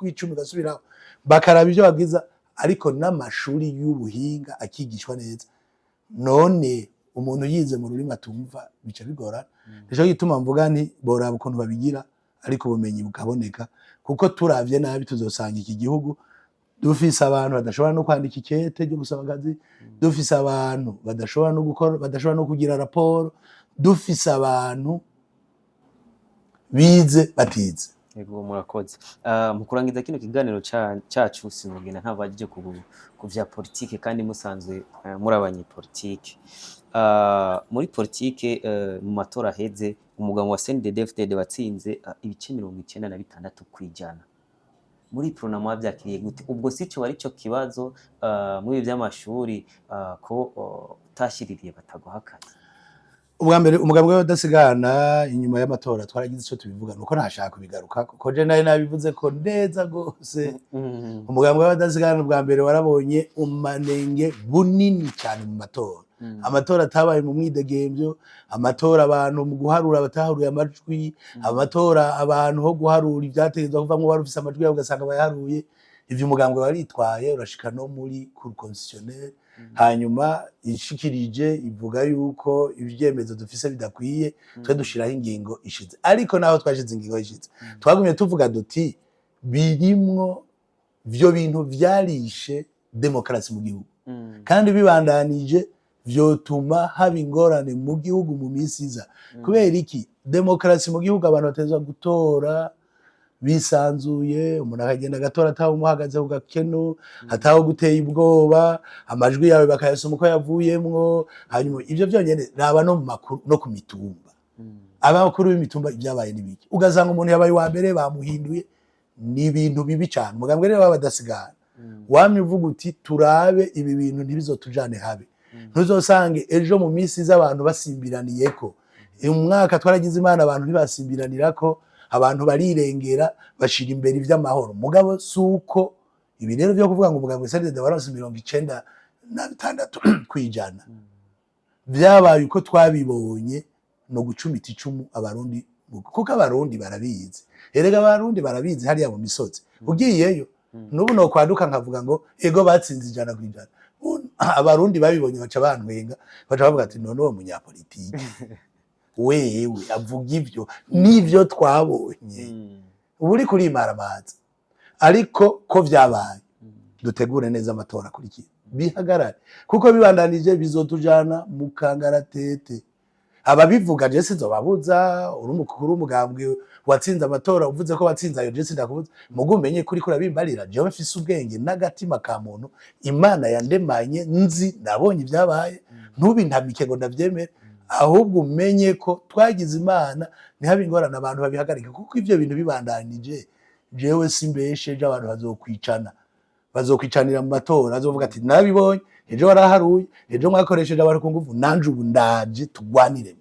w'icumi gasubira bakaraba ivyo bagiza ariko n'amashuri y'ubuhinga akigishwa neza none umuntu yize mu rurimi atumva bica bigorana nico gituma mvuga nti boraba ukuntu babigira ariko ubumenyi bukaboneka kuko turavye nabi tuzosanga iki gihugu dufise abantu badashobora no kwandika ikete ryo gusaba akazi dufise abantu badashobora no gukora badashobora no kugira raporo dufise abantu bize batize. Yego murakoze. Mu kurangiza kino kiganiro cacu sinogenda ntabajije ku vya politike kandi musanzwe muri abanyepolitike. Muri politike mu matora aheze umugabo wa CNDD-FDD watsinze ibice 96 kw'ijana. Muri pronamo wavyakiriye gute? Ubwo sico wari cyo kibazo muri vy'amashuri ko utashiririye bataguha akazi. Ubwa mbere umugambwe w'abadasigana inyuma y'amatora twaragize ico tubivuga nuko ntashaka kubigaruka kuko je nari nabivuze ko neza gose. Umugambwe w'abadasigana ubwa mbere warabonye umanenge bunini cyane mu matora. Amatora atabaye mu mwidegemvyo, amatora abantu mu guharura bataharuye amajwi, amatora abantu ho guharura ivyategezwa kuvamwo barufise amajwi yabo ugasanga bayaharuye. Ivyo umugambwe waritwaye urashika no muri cour constitutionnelle, hanyuma ishikirije ivuga yuko ivyemezo dufise bidakwiye twe dushiraho ingingo ishize. Ariko naho twashize ingingo ishize twagumye tuvuga duti birimwo vyo bintu vyarishe demokrasi mu gihugu, kandi bibandanije vyotuma haba ingorane mu gihugu mu misi iza. Kubera iki? Demokrasi mu gihugu abantu batezwa gutora bisanzuye, umuntu akagenda agatora ataho umuhagaze ku gakeno, ataho guteye ubwoba, amajwi yawe bakayasoma uko yavuyemwo. Hanyuma ivyo vyonyene raba no mu makuru no ku mitumba, abakuru b'imitumba ibyabaye nibiki, ugasanga umuntu yabaye wa mbere bamuhinduye. Ni ibintu bibi cyane. Umugambwe rero w'abadasigana wamye uvuga uti turabe ibi bintu ntibizotujane habe, ntuzosange ejo mu misi z'abantu basimbiraniyeko. Umwaka twaragize Imana abantu ntibasimbiranirako, abantu barirengera bashira imbere ivy'amahoro. Mugabo suko ibi rero byo kuvuga ngo umugambwe CNDD waronse 96 kw'ijana vyabaye uko twabibonye no gucumita icumu abarundi, kuko abarundi barabizi. Erega abarundi barabizi hariya mu misozi ugiyeyo nubu no kwaduka nkavuga ngo ego batsinze 100%. Abarundi babibonye baca bantwenga, baca bavuga ati none uwo munyapolitike wewe avuga ivyo nivyo twabonye uri kuri maramaza. Ariko ko vyabaye dutegure neza amatora kuri iki bihagarare, kuko bibandanije bizotujana mu kangaratete. Ababivuga je sinzobabuza, uri umukuru w'umugambwe watsinze amatora uvuze ko watsinze ayo je sindakubuza, mugumenye kuri kurabimbarira jewe mfise ubwenge n'agatima ka muntu Imana yandemanye nzi nabonye ibyabaye, ntubintamike ngo ndavyemere, ahubwo umenye ko twagize Imana ntihabe ingorane abantu babihagarika. Kuko ivyo bintu bibandanije jewe simbeshe je abantu bazokwicanira mu matora, azovuga ati nabibonye ejo waraharuye, ejo mwakoresheje abantu ku nguvu, nanje ubu ndaje tugwanire.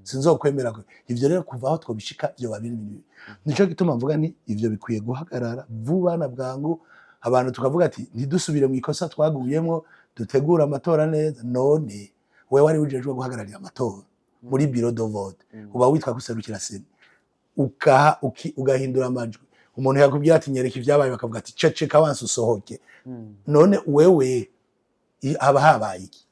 Sinzokwemera ko ivyo rero kuva aho twobishika byo babiri bintu. Nico gituma mvuga nti ivyo bikwiye guhagarara vuba na bwangu, abantu tukavuga ati ntidusubire mu ikosa twaguyemwo, dutegura amatora neza. None we wari ujejwe guhagararira amatora muri bureau de vote, uba witwa kuserukira seni ugahindura amajwi, umuntu yakubwira ati nyereka ivyabaye bakavuga ati ceceka wansi usohoke. None wewe haba habaye iki?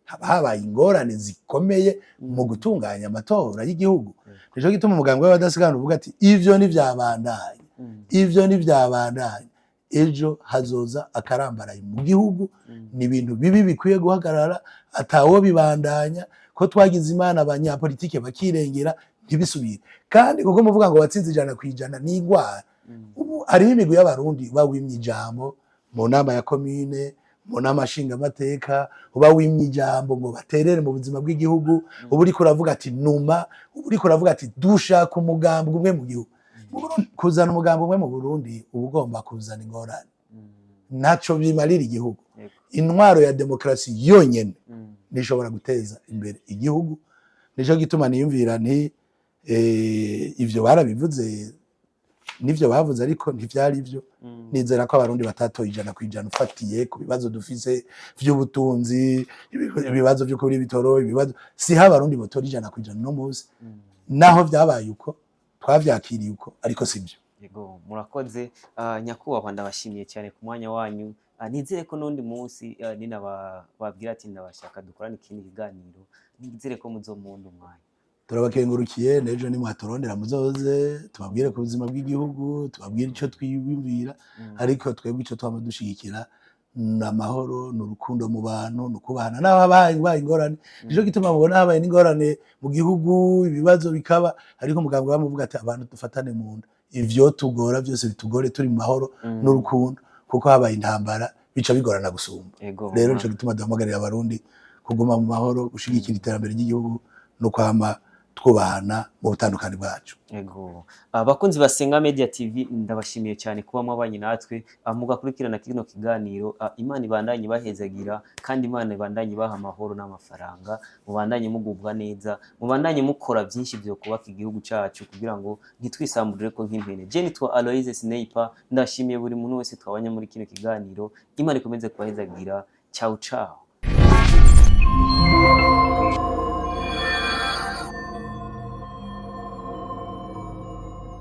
Haba habaye ingorane zikomeye mu gutunganya amatora y'igihugu. Nico gituma umugambwe w'abadasigana uvuga ati ivyo ntivyabandanye, ivyo ntivyabandanye, ejo hazoza akarambaraye mu gihugu. Ni ibintu bibi bikwiye guhagarara, atawo bibandanya, ko twagize Imana abanyapolitike bakirengera ntibisubire. Kandi kuko muvuga ngo watsinze 100% ni ingwara. Ubu ari imigwi y'abarundi bawimye ijambo mu nama ya commune, mu nama nshinga amateka, uba wimye ijambo ngo baterere mu buzima bw'igihugu. Ubu uri kuravuga ati numa, ubu uri kuravuga ati dushaka umugambwe umwe mu gihugu. Kuzana umugambwe umwe mu Burundi uba ugomba kuzana ingorane, ntaco bimarira igihugu. Intwaro ya demokrasi yonyene nishobora guteza imbere igihugu. Nico gituma niyumvira nti ivyo barabivuze nivyo bavuze, ariko ntivyari ivyo. Nizera ko abarundi batatoye 100% ufatiye ku bibazo dufise vy'ubutunzi, ibibazo vyo kuri bitoro, ibibazo si ha abarundi botora 100% no muzi. Naho vyabaye uko twavyakiriye uko, ariko sivyo. Yego murakoze. Nyakubahwa ndabashimiye cyane ku mwanya wanyu. Nizere ko n'undi munsi babwira ati ndabashaka dukorana ikindi kiganiro, nizere ko muzomunda umwanya. Turabakengurukiye, nejo ni mwaturondera muzoze tubabwire ku buzima bw'igihugu, tubabwire ico twiyumvira, ariko twebwe ico twama dushigikira n'amahoro n'urukundo mu bantu n'ukubahana n'ababaye ingorane nico gituma mubona habaye n'ingorane mu gihugu ibibazo bikaba ariko muganga bamuvuga ati abantu dufatane mu nda ivyo tugora byose bitugore turi mu mahoro n'urukundo kuko habaye intambara bica bigorana gusumba rero nico gituma duhamagarira abarundi kuguma mu mahoro gushigikira iterambere ry'igihugu no kwama twubahana mu butandukane bwacu. Ego. Abakunzi basenga Media TV ndabashimiye cyane kuba mwabanye natwe mugakurikirana kino kiganiro. Imana ibandanye bahezagira kandi Imana ibandanye baha amahoro n'amafaranga, mubandanye mugubwa neza, mubandanye mukora byinshi byo kubaka igihugu cyacu kugira ngo ntitwisamburire ko nk'impene. Je nitwa Aloise Sniper, ndashimiye buri muntu wese twabanye muri kino kiganiro. Imana ikomeze kubahezagira. Ciao ciao.